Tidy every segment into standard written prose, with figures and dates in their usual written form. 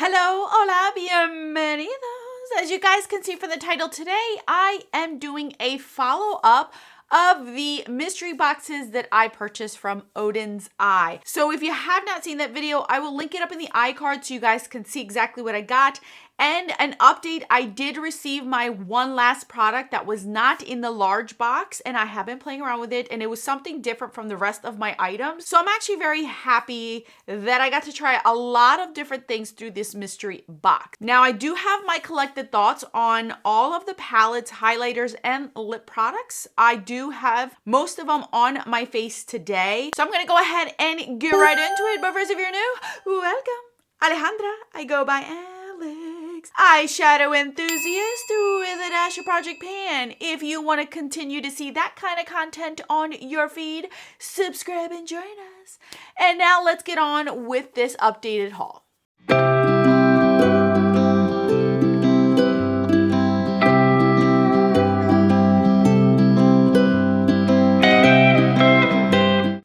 Hello, hola, bienvenidos. As you guys can see from the title today, I am doing a follow-up of the mystery boxes that I purchased from Oden's Eye. So if you have not seen that video, I will link it up in the iCard so you guys can see exactly what I got. And an update, I did receive my one last product that was not in the large box, and I have been playing around with it, and it was something different from the rest of my items. So I'm actually very happy that I got to try a lot of different things through this mystery box. Now, I do have my collected thoughts on all of the palettes, highlighters, and lip products. I do have most of them on my face today. So I'm gonna go ahead and get right into it. But first, if you're new, welcome. Alejandra, I go by Alex, eyeshadow enthusiast with a dash of Project Pan. If you want to continue to see that kind of content on your feed, subscribe and join us. And now let's get on with this updated haul.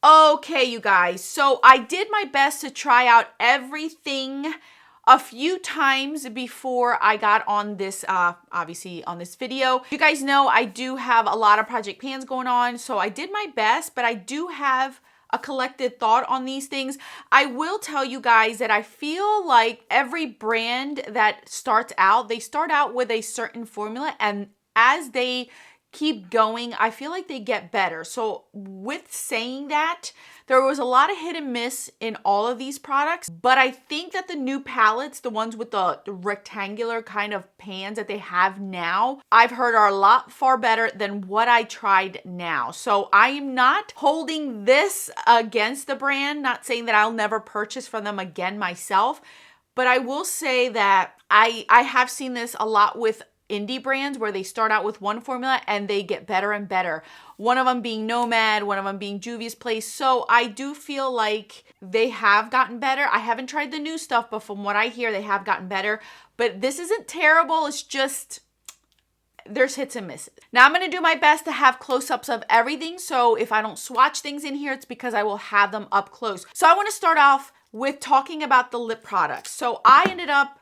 Okay, you guys, so I did my best to try out everything a few times before I got on this, obviously on this video. You guys know I do have a lot of Project Pans going on, so I did my best, but I do have a collected thought on these things. I will tell you guys that I feel like every brand that starts out, they start out with a certain formula, and as they keep going, I feel like they get better. So with saying that, there was a lot of hit and miss in all of these products, but I think that the new palettes, the ones with the rectangular kind of pans that they have now, I've heard are a lot far better than what I tried now. So I am not holding this against the brand, not saying that I'll never purchase from them again myself, but I will say that I have seen this a lot with indie brands where they start out with one formula and they get better and better. One of them being Nomad, one of them being Juvia's Place. So I do feel like they have gotten better. I haven't tried the new stuff, but from what I hear, they have gotten better. But this isn't terrible. It's just, there's hits and misses. Now I'm going to do my best to have close-ups of everything. So if I don't swatch things in here, it's because I will have them up close. So I want to start off with talking about the lip products. So I ended up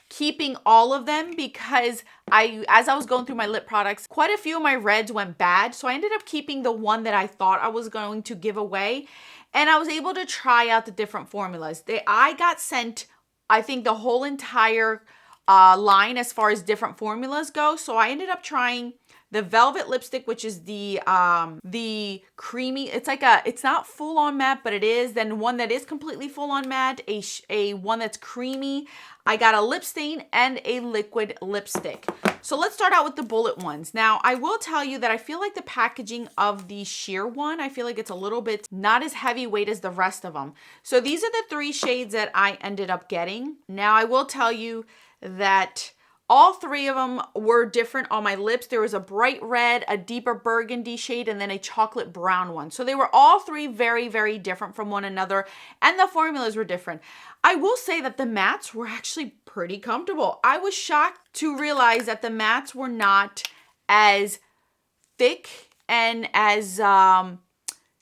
keeping all of them because as I was going through my lip products, quite a few of my reds went bad. So I ended up keeping the one that I thought I was going to give away. And I was able to try out the different formulas. I got sent, I think, the whole entire line as far as different formulas go. So I ended up trying the velvet lipstick, which is the creamy, it's not full on matte, but it is. Then one that is completely full on matte, a one that's creamy. I got a lip stain and a liquid lipstick. So let's start out with the bullet ones. Now, I will tell you that I feel like the packaging of the sheer one, I feel like it's a little bit not as heavyweight as the rest of them. So these are the 3 shades that I ended up getting. Now, I will tell you that all 3 of them were different on my lips. There was a bright red, a deeper burgundy shade, and then a chocolate brown one. So they were all 3 very, very different from one another, and the formulas were different. I will say that the mattes were actually pretty comfortable. I was shocked to realize that the mattes were not as thick and as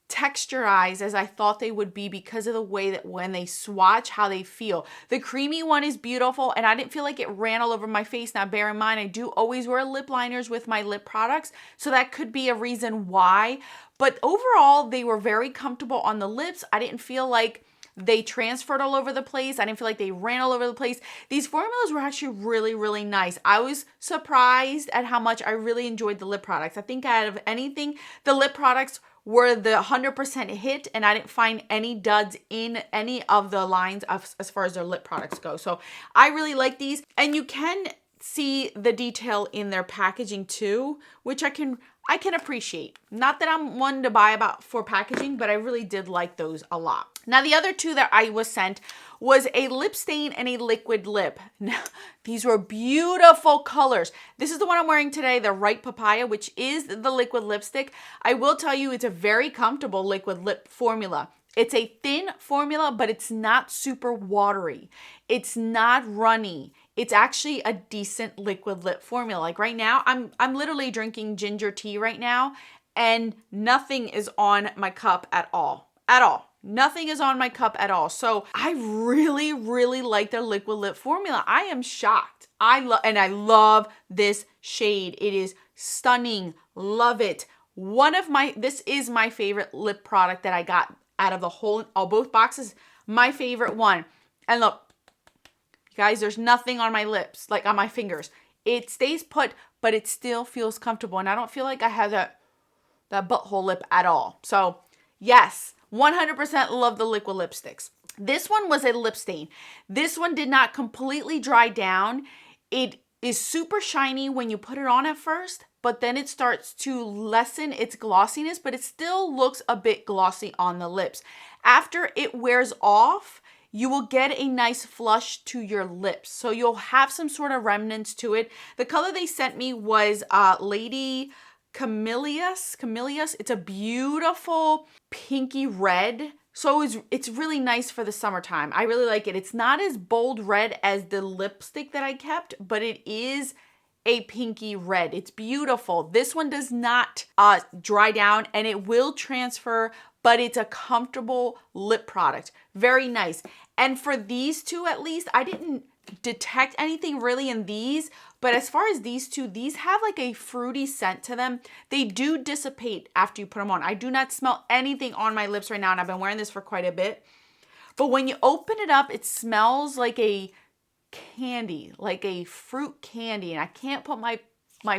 texturized as I thought they would be because of the way that when they swatch, how they feel. The creamy one is beautiful, and I didn't feel like it ran all over my face. Now, bear in mind, I do always wear lip liners with my lip products, so that could be a reason why. But overall, they were very comfortable on the lips. I didn't feel like they transferred all over the place. I didn't feel like they ran all over the place. These formulas were actually really, really nice. I was surprised at how much I really enjoyed the lip products. I think out of anything, the lip products were the 100% hit, and I didn't find any duds in any of the lines as far as their lip products go. So I really like these, and you can see the detail in their packaging too, which I can appreciate. Not that I'm one to buy for packaging, but I really did like those a lot. Now, the other 2 that I was sent was a lip stain and a liquid lip. Now, these were beautiful colors. This is the one I'm wearing today, the Right Papaya, which is the liquid lipstick. I will tell you, it's a very comfortable liquid lip formula. It's a thin formula, but it's not super watery. It's not runny. It's actually a decent liquid lip formula. Like right now, I'm literally drinking ginger tea right now, and nothing is on my cup at all. At all. Nothing is on my cup at all. So I really, really like their liquid lip formula. I am shocked. I love this shade. It is stunning. Love it. This is my favorite lip product that I got out of both boxes. My favorite one. And look, you guys, there's nothing on my lips, like on my fingers. It stays put, but it still feels comfortable. And I don't feel like I have that butthole lip at all. So yes, 100% love the liquid lipsticks. This one was a lip stain. This one did not completely dry down. It is super shiny when you put it on at first, but then it starts to lessen its glossiness, but it still looks a bit glossy on the lips. After it wears off, you will get a nice flush to your lips. So you'll have some sort of remnants to it. The color they sent me was Lady Camellias. It's a beautiful pinky red. So it's really nice for the summertime. I really like it. It's not as bold red as the lipstick that I kept, but it is a pinky red. It's beautiful. This one does not dry down, and it will transfer, but it's a comfortable lip product. Very nice. And for these two, at least, I didn't detect anything really in these, but as far as these two, these have like a fruity scent to them. They do dissipate after you put them on. I do not smell anything on my lips right now, and I've been wearing this for quite a bit. But when you open it up, it smells like a candy, like a fruit candy, and I can't put my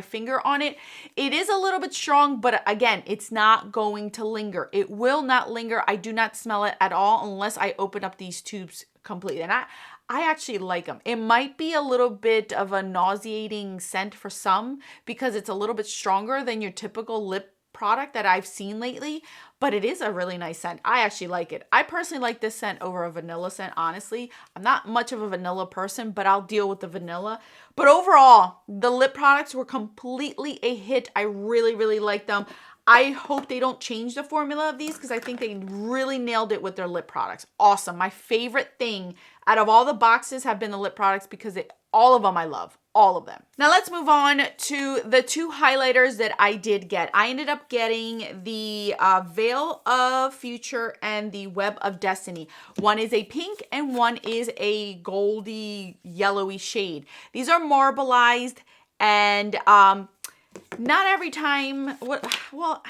finger on it. It is a little bit strong, but again, it's not going to linger. It will not linger. I do not smell it at all unless I open up these tubes completely. And I actually like them. It might be a little bit of a nauseating scent for some because it's a little bit stronger than your typical lip product that I've seen lately, but it is a really nice scent. I actually like it. I personally like this scent over a vanilla scent, honestly. I'm not much of a vanilla person, but I'll deal with the vanilla. But overall, the lip products were completely a hit. I really, really like them. I hope they don't change the formula of these because I think they really nailed it with their lip products. Awesome. My favorite thing out of all the boxes have been the lip products because all of them I love. All of them. Now let's move on to the two highlighters that I did get. I ended up getting the Veil of Future and the Web of Destiny. One is a pink and one is a goldy yellowy shade. These are marbleized and not every time, well,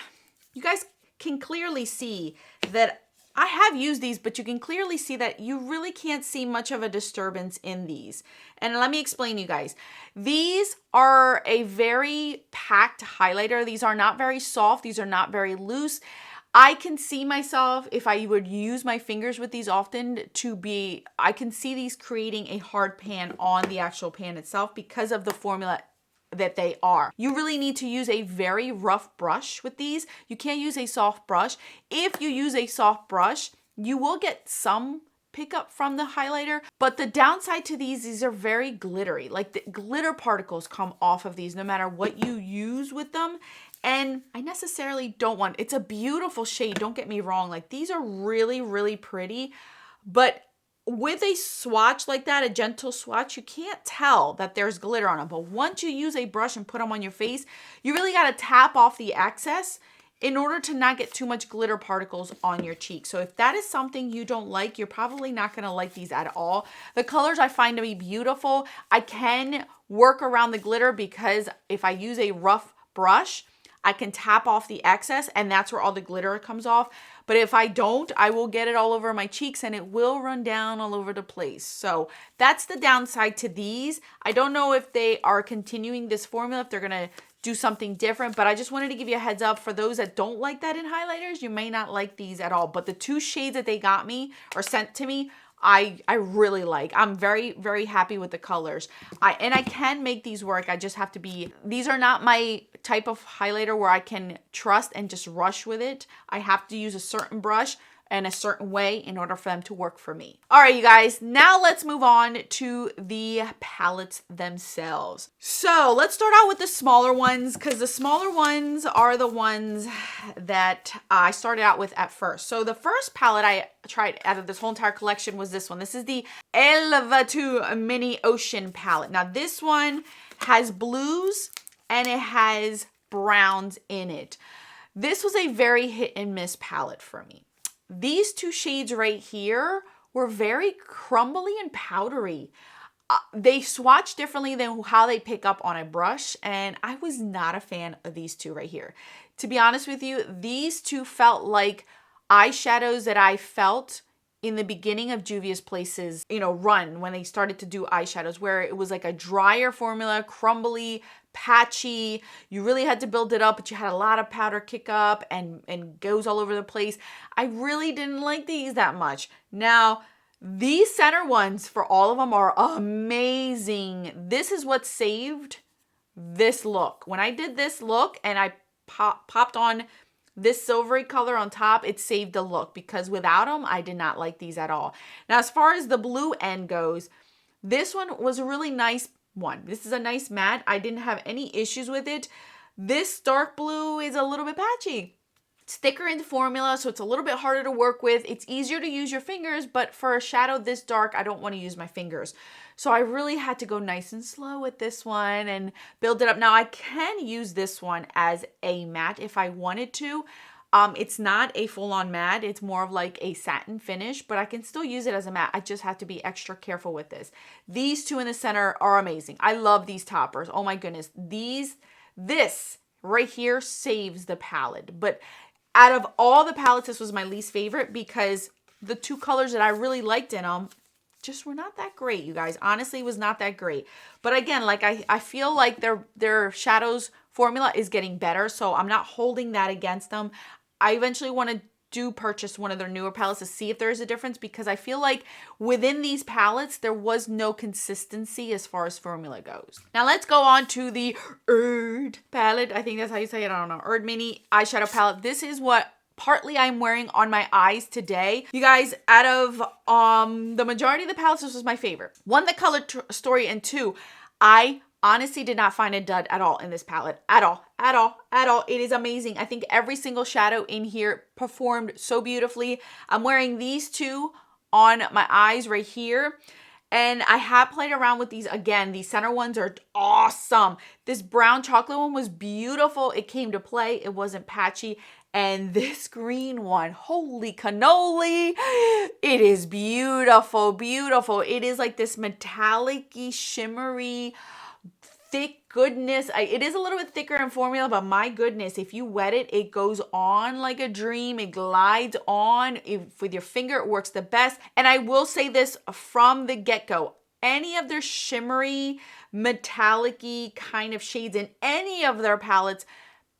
you guys can clearly see that I have used these, but you can clearly see that you really can't see much of a disturbance in these. And let me explain, you guys. These are a very packed highlighter. These are not very soft. These are not very loose. I can see myself, if I would use my fingers with these often, I can see these creating a hard pan on the actual pan itself because of the formula that they are. You really need to use a very rough brush with these. You can't use a soft brush. If you use a soft brush, you will get some pickup from the highlighter, but the downside to these are very glittery. Like the glitter particles come off of these no matter what you use with them. And I necessarily don't want, it's a beautiful shade, don't get me wrong. Like these are really, really pretty, but with a swatch like that, a gentle swatch, you can't tell that there's glitter on them. But once you use a brush and put them on your face, you really got to tap off the excess in order to not get too much glitter particles on your cheek. So if that is something you don't like, you're probably not going to like these at all. The colors I find to be beautiful. I can work around the glitter because if I use a rough brush, I can tap off the excess and that's where all the glitter comes off. But if I don't, I will get it all over my cheeks and it will run down all over the place. So that's the downside to these. I don't know if they are continuing this formula, if they're going to do something different, but I just wanted to give you a heads up for those that don't like that in highlighters. You may not like these at all, but the two shades that they got me or sent to me, I really like. I'm very, very happy with the colors. And I can make these work. I just have to be, these are not my type of highlighter where I can trust and just rush with it. I have to use a certain brush and a certain way in order for them to work for me. All right, you guys, now let's move on to the palettes themselves. So let's start out with the smaller ones because the smaller ones are the ones that I started out with at first. So the first palette I tried out of this whole entire collection was this one. This is the Urd Mini Ocean palette. Now this one has blues and it has browns in it. This was a very hit and miss palette for me. these two shades right here were very crumbly and powdery. They swatch differently than how they pick up on a brush, and I was not a fan of these two right here. To be honest with you, these two felt like eyeshadows that I felt in the beginning of Juvia's Place's, run when they started to do eyeshadows, where it was like a drier formula, crumbly, patchy. You really had to build it up, but you had a lot of powder kick up and goes all over the place. I really didn't like these that much. Now, these center ones for all of them are amazing. This is what saved this look. When I did this look and I popped on this silvery color on top, it saved the look, because without them, I did not like these at all. Now, as far as the blue end goes, this one was a really nice one. This is a nice matte. I didn't have any issues with it. This dark blue is a little bit patchy. It's thicker in the formula, so it's a little bit harder to work with. It's easier to use your fingers, but for a shadow this dark, I don't want to use my fingers. So I really had to go nice and slow with this one and build it up. Now I can use this one as a matte if I wanted to. It's not a full-on matte. It's more of like a satin finish, but I can still use it as a matte. I just have to be extra careful with this. These two in the center are amazing. I love these toppers. Oh my goodness. This right here saves the palette. But out of all the palettes, this was my least favorite because the two colors that I really liked in them just were not that great, you guys. Honestly, it was not that great. But again, like I feel like their shadows formula is getting better, so I'm not holding that against them. I eventually want to purchase one of their newer palettes to see if there is a difference, because I feel like within these palettes, there was no consistency as far as formula goes. Now let's go on to the Urd palette. I think that's how you say it. I don't know. Urd Mini eyeshadow palette. This is what partly I'm wearing on my eyes today. You guys, out of the majority of the palettes, this was my favorite. One, the color story, and two, I honestly did not find a dud at all in this palette. At all. It is amazing. I think every single shadow in here performed so beautifully. I'm wearing these two on my eyes right here. And I have played around with these again. These center ones are awesome. This brown chocolate one was beautiful. It came to play. It wasn't patchy. And this green one, holy cannoli, it is beautiful, beautiful. It is like this metallic-y, shimmery, thick goodness. It is a little bit thicker in formula, but my goodness, if you wet it, it goes on like a dream. It glides on. With your finger, it works the best. And I will say this from the get-go, any of their shimmery, metallic-y kind of shades in any of their palettes,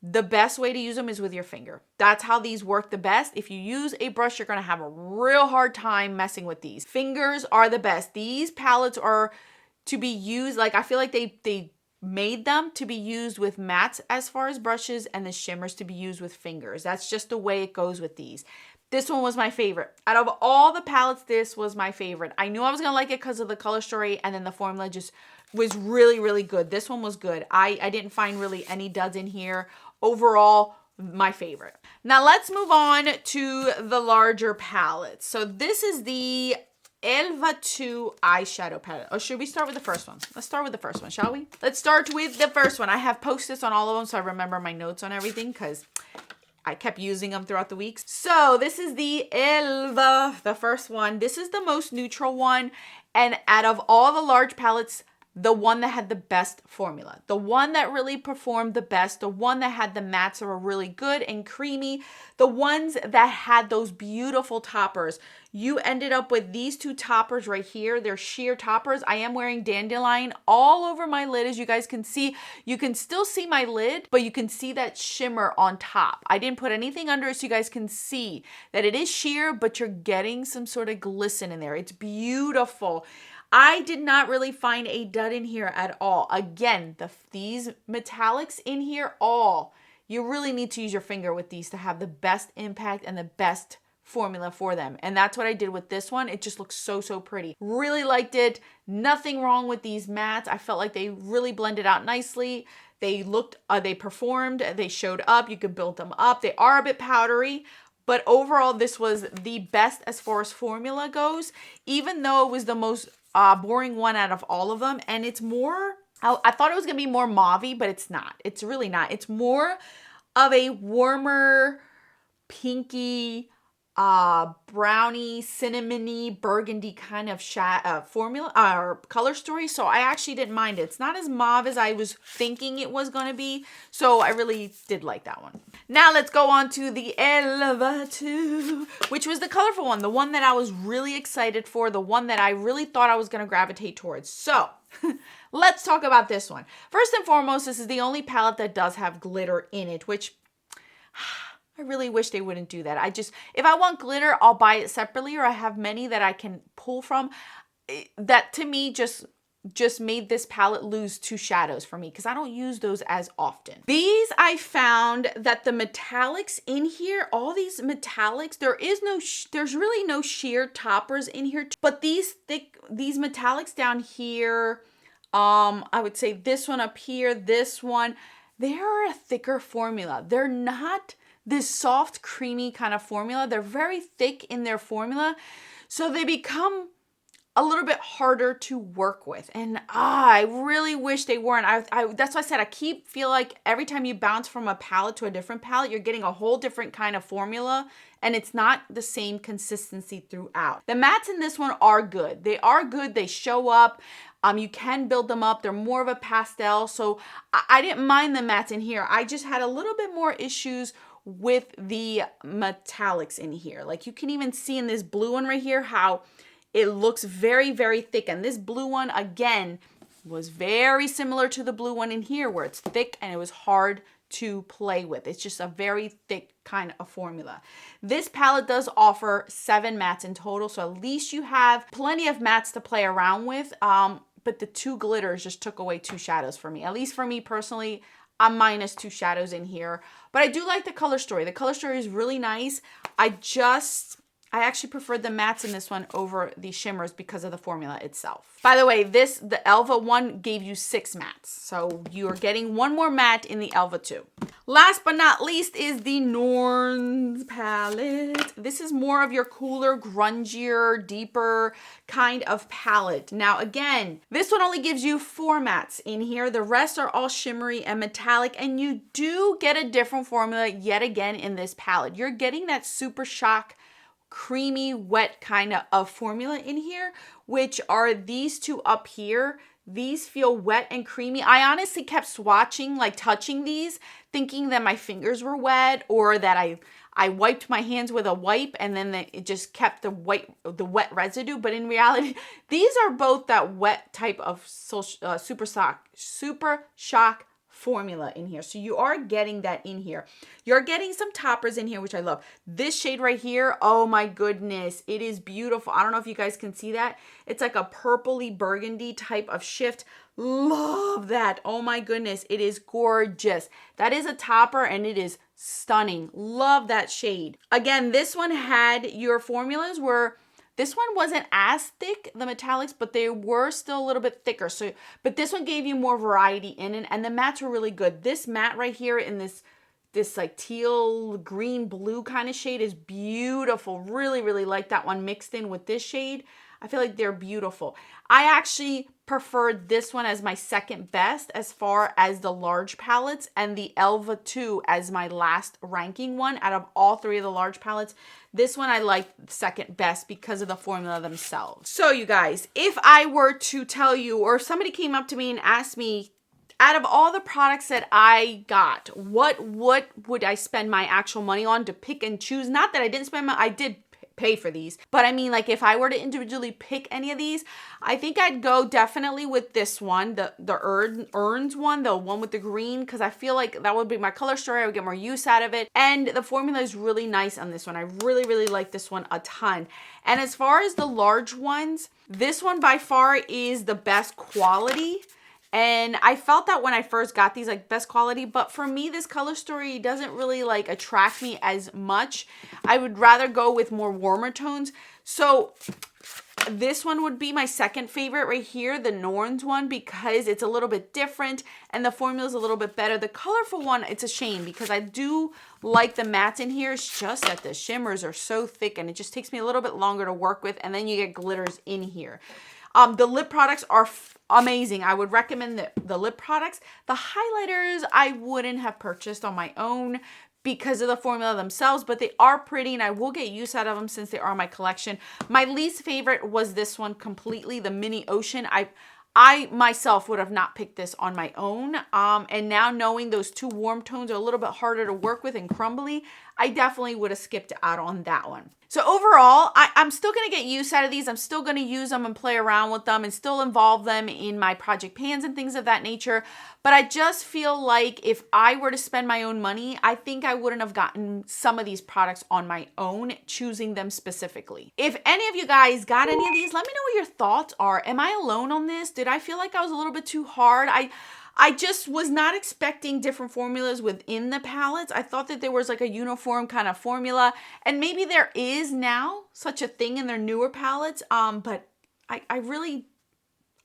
the best way to use them is with your finger. That's how these work the best. If you use a brush, you're going to have a real hard time messing with these. Fingers are the best. These palettes are to be used, like I feel like they made them to be used with mattes as far as brushes, and the shimmers to be used with fingers. That's just the way it goes with these. This one was my favorite. Out of all the palettes, this was my favorite. I knew I was going to like it because of the color story, and then the formula just was really, really good. This one was good. I didn't find really any duds in here. Overall, my favorite. Now let's move on to the larger palette. So this is the Alva 2 eyeshadow palette. Or should we start with the first one? Let's start with the first one, shall we? Let's start with the first one. I have post-its on all of them so I remember my notes on everything because I kept using them throughout the weeks. So this is the Alva, the first one. This is the most neutral one. And out of all the large palettes, the one that had the best formula, the one that really performed the best, the one that had the mattes that were really good and creamy, the ones that had those beautiful toppers. You ended up with these two toppers right here. They're sheer toppers. I am wearing dandelion all over my lid, as you guys can see. You can still see my lid, but you can see that shimmer on top. I didn't put anything under it so you guys can see that it is sheer, but you're getting some sort of glisten in there. It's beautiful. I did not really find a dud in here at all. Again, these metallics in here, you really need to use your finger with these to have the best impact and the best formula for them. And that's what I did with this one. It just looks so, so pretty. Really liked it. Nothing wrong with these mattes. I felt like they really blended out nicely. They performed, they showed up. You could build them up. They are a bit powdery. But overall, this was the best as far as formula goes, even though it was the most boring one out of all of them. And it's more, I thought it was going to be more mauve-y, but it's not. It's really not. It's more of a warmer, pinky, brownie, cinnamony, burgundy kind of formula or color story. So I actually didn't mind it. It's not as mauve as I was thinking it was going to be. So I really did like that one. Now let's go on to the Alva 2, which was the colorful one. The one that I was really excited for. The one that I really thought I was going to gravitate towards. So let's talk about this one. First and foremost, this is the only palette that does have glitter in it, which I really wish they wouldn't do that. If I want glitter, I'll buy it separately, or I have many that I can pull from. That to me just made this palette lose 2 shadows for me because I don't use those as often. These, I found that the metallics in here, all these metallics, there's really no sheer toppers in here, but these metallics down here, I would say this one up here, this one, they're a thicker formula. They're not this soft, creamy kind of formula. They're very thick in their formula, so they become a little bit harder to work with. And I really wish they weren't. That's why I said I feel like every time you bounce from a palette to a different palette, you're getting a whole different kind of formula, and it's not the same consistency throughout. The mattes in this one are good. They are good. They show up. You can build them up. They're more of a pastel, so I didn't mind the mattes in here. I just had a little bit more issues with the metallics in here. Like you can even see in this blue one right here how it looks very, very thick. And this blue one, again, was very similar to the blue one in here where it's thick and it was hard to play with. It's just a very thick kind of formula. This palette does offer 7 mattes in total, so at least you have plenty of mattes to play around with. But the 2 glitters just took away 2 shadows for me. At least for me personally, I'm minus 2 shadows in here. But I do like the color story. The color story is really nice. I actually preferred the mattes in this one over the shimmers because of the formula itself. By the way, the Alva one gave you 6 mattes. So you are getting 1 more matte in the Alva 2. Last but not least is the Norns palette. This is more of your cooler, grungier, deeper kind of palette. Now again, this one only gives you 4 mattes in here. The rest are all shimmery and metallic, and you do get a different formula yet again in this palette. You're getting that Super Shock creamy, wet kind of formula in here, which are these 2 up here. These feel wet and creamy. I honestly kept swatching, like touching these, thinking that my fingers were wet or that I wiped my hands with a wipe and then it just kept the wet residue. But in reality, these are both that wet type of Super Shock formula in here. So you are getting that in here. You're getting some toppers in here, which I love. This shade right here, oh my goodness, it is beautiful. I don't know if you guys can see that. It's like a purpley burgundy type of shift. Love that. Oh my goodness, it is gorgeous. That is a topper and it is stunning. Love that shade. Again, this one had your formulas where this one wasn't as thick, the metallics, but they were still a little bit thicker. So, but this one gave you more variety in it, and the mattes were really good. This matte right here in this like teal, green, blue kind of shade is beautiful. Really, really like that one mixed in with this shade. I feel like they're beautiful. I actually preferred this one as my second best as far as the large palettes, and the Alva 2 as my last ranking one out of all 3 of the large palettes. This one I like second best because of the formula themselves. So you guys, if I were to tell you, or if somebody came up to me and asked me, out of all the products that I got, what would I spend my actual money on to pick and choose? Not that I didn't spend I did pay for these, but I mean, like if I were to individually pick any of these, I think I'd go definitely with this one, the Urd one, the one with the green, because I feel like that would be my color story. I would get more use out of it, and the formula is really nice on this one. I really, really like this one a ton. And as far as the large ones, this one by far is the best quality. And I felt that when I first got these, like best quality, but for me, this color story doesn't really like attract me as much. I would rather go with more warmer tones. So this one would be my second favorite right here, the Norns one, because it's a little bit different and the formula is a little bit better. The colorful one, it's a shame because I do like the mattes in here. It's just that the shimmers are so thick and it just takes me a little bit longer to work with, and then you get glitters in here. The lip products are amazing. I would recommend the lip products. The highlighters I wouldn't have purchased on my own because of the formula themselves, but they are pretty and I will get use out of them since they are in my collection. My least favorite was this one completely, the Mini Ocean. I myself would have not picked this on my own. And now knowing those two warm tones are a little bit harder to work with and crumbly, I definitely would have skipped out on that one. So overall, I'm still going to get use out of these. I'm still going to use them and play around with them and still involve them in my project pans and things of that nature. But I just feel like if I were to spend my own money, I think I wouldn't have gotten some of these products on my own, choosing them specifically. If any of you guys got any of these, let me know what your thoughts are. Am I alone on this? Did I feel like I was a little bit too hard? I just was not expecting different formulas within the palettes. I thought that there was like a uniform kind of formula, and maybe there is now such a thing in their newer palettes, but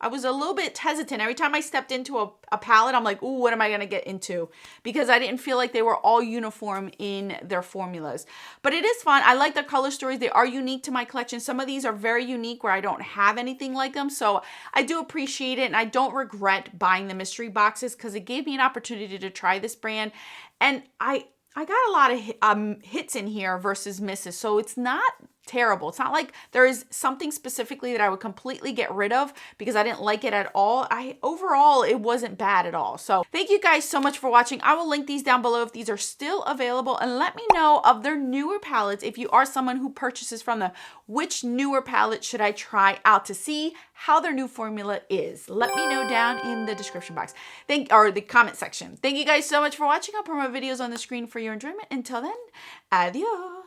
I was a little bit hesitant. Every time I stepped into a palette, I'm like, ooh, what am I gonna get into? Because I didn't feel like they were all uniform in their formulas. But it is fun. I like the color stories. They are unique to my collection. Some of these are very unique where I don't have anything like them. So I do appreciate it, and I don't regret buying the mystery boxes because it gave me an opportunity to try this brand. And I got a lot of hits in here versus misses. So it's not terrible. It's not like there is something specifically that I would completely get rid of because I didn't like it at all. Overall, it wasn't bad at all. So thank you guys so much for watching. I will link these down below if these are still available, and let me know of their newer palettes. If you are someone who purchases from them, which newer palette should I try out to see how their new formula is? Let me know down in the description box. Or the comment section. Thank you guys so much for watching. I'll put my videos on the screen for your enjoyment. Until then, adios.